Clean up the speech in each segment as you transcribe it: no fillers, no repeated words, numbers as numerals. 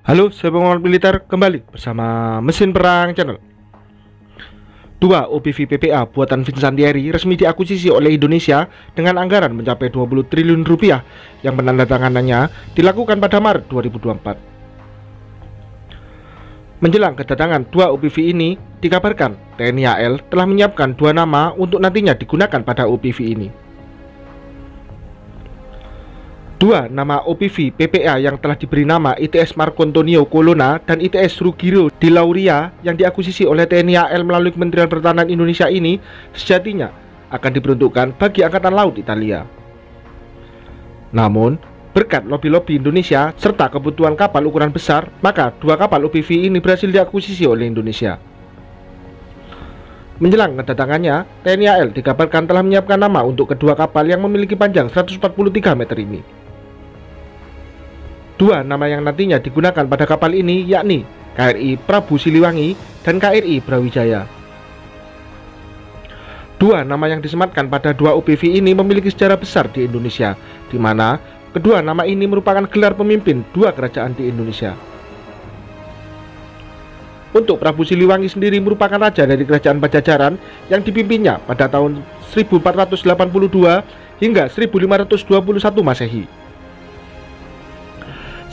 Halo, saya pengamat militer kembali bersama Mesin Perang Channel. Dua OPV PPA buatan Vincent Thierry resmi diakuisisi oleh Indonesia dengan anggaran mencapai 20 triliun rupiah yang penandatanganannya dilakukan pada Maret 2024. Menjelang kedatangan dua OPV ini, dikabarkan TNI AL telah menyiapkan dua nama untuk nantinya digunakan pada OPV ini. Dua nama OPV PPA yang telah diberi nama ITS Marcontonio Colonna dan ITS Ruggiero di Lauria yang diakuisisi oleh TNI AL melalui Kementerian Pertahanan Indonesia ini sejatinya akan diperuntukkan bagi Angkatan Laut Italia. Namun, berkat lobi-lobi Indonesia serta kebutuhan kapal ukuran besar, maka dua kapal OPV ini berhasil diakuisisi oleh Indonesia. Menjelang kedatangannya, TNI AL dikabarkan telah menyiapkan nama untuk kedua kapal yang memiliki panjang 143 meter ini. Dua nama yang nantinya digunakan pada kapal ini yakni KRI Prabu Siliwangi dan KRI Brawijaya. Dua nama yang disematkan pada dua OPV ini memiliki sejarah besar di Indonesia, di mana kedua nama ini merupakan gelar pemimpin dua kerajaan di Indonesia. Untuk Prabu Siliwangi sendiri merupakan raja dari kerajaan Pajajaran yang dipimpinnya pada tahun 1482 hingga 1521 Masehi.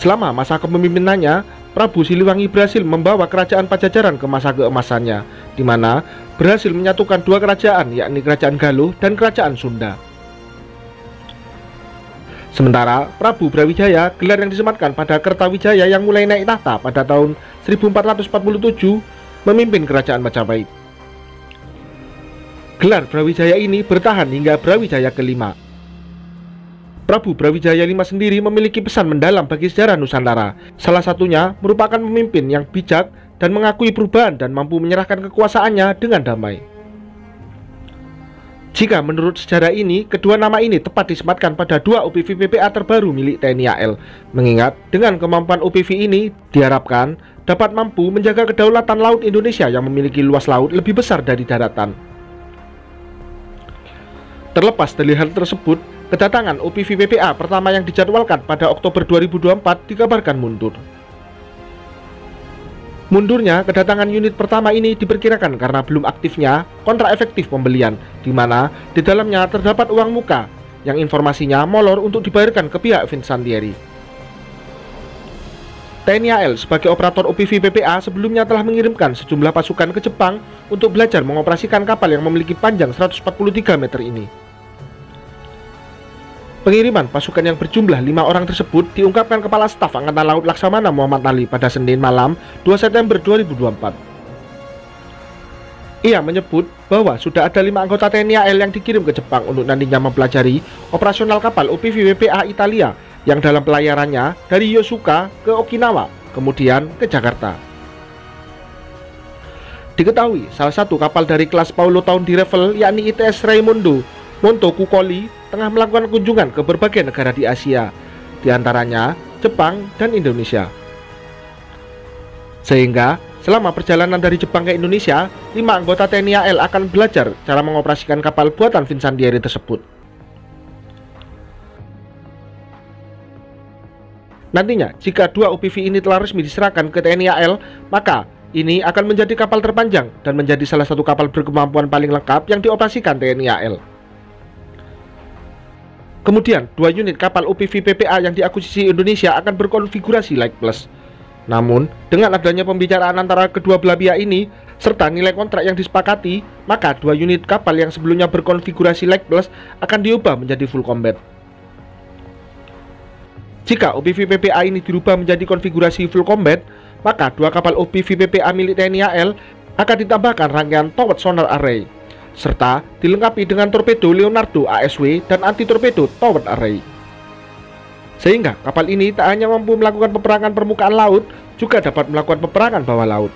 Selama masa kepemimpinannya, Prabu Siliwangi berhasil membawa kerajaan Pajajaran ke masa keemasannya, di mana berhasil menyatukan dua kerajaan, yakni Kerajaan Galuh dan Kerajaan Sunda. Sementara Prabu Brawijaya, gelar yang disematkan pada Kertawijaya yang mulai naik tahta pada tahun 1447, memimpin Kerajaan Majapahit. Gelar Brawijaya ini bertahan hingga Brawijaya kelima. Prabu Brawijaya V sendiri memiliki pesan mendalam bagi sejarah Nusantara. Salah satunya merupakan pemimpin yang bijak dan mengakui perubahan dan mampu menyerahkan kekuasaannya dengan damai. Jika menurut sejarah ini, kedua nama ini tepat disematkan pada dua OPV PPA terbaru milik TNI AL, mengingat dengan kemampuan OPV ini diharapkan dapat mampu menjaga kedaulatan laut Indonesia yang memiliki luas laut lebih besar dari daratan. Terlepas dari hal tersebut, kedatangan OPV PPA pertama yang dijadwalkan pada Oktober 2024 dikabarkan mundur. Mundurnya kedatangan unit pertama ini diperkirakan karena belum aktifnya kontrak efektif pembelian, di mana di dalamnya terdapat uang muka yang informasinya molor untuk dibayarkan ke pihak Vincent Thierry. TNI AL sebagai operator OPV PPA sebelumnya telah mengirimkan sejumlah pasukan ke Jepang untuk belajar mengoperasikan kapal yang memiliki panjang 143 meter ini. Pengiriman pasukan yang berjumlah 5 orang tersebut diungkapkan Kepala Staf Angkatan Laut Laksamana Muhammad Ali pada Senin malam 2 September 2024. Ia menyebut bahwa sudah ada 5 anggota TNI AL yang dikirim ke Jepang untuk nantinya mempelajari operasional kapal OPV PPA Italia yang dalam pelayarannya dari Yosuka ke Okinawa, kemudian ke Jakarta. Diketahui salah satu kapal dari kelas Paulo Taun di Revel yakni ITS Raimondo Montecuccoli tengah melakukan kunjungan ke berbagai negara di Asia, diantaranya Jepang dan Indonesia. Sehingga selama perjalanan dari Jepang ke Indonesia, 5 anggota TNI AL akan belajar cara mengoperasikan kapal buatan Vincent Thierry tersebut. Nantinya, jika dua OPV ini telah resmi diserahkan ke TNI AL, maka ini akan menjadi kapal terpanjang dan menjadi salah satu kapal berkemampuan paling lengkap yang dioperasikan TNI AL. Kemudian, dua unit kapal OPV PPA yang diakuisisi Indonesia akan berkonfigurasi Light Plus. Namun, dengan adanya pembicaraan antara kedua belah pihak ini, serta nilai kontrak yang disepakati, maka dua unit kapal yang sebelumnya berkonfigurasi Light Plus akan diubah menjadi Full Combat. Jika OPV PPA ini dirubah menjadi konfigurasi Full Combat, maka dua kapal OPV PPA milik TNI AL akan ditambahkan rangkaian Towed Sonar Array, serta dilengkapi dengan torpedo Leonardo ASW dan anti-torpedo Towed Array. Sehingga kapal ini tak hanya mampu melakukan peperangan permukaan laut, juga dapat melakukan peperangan bawah laut.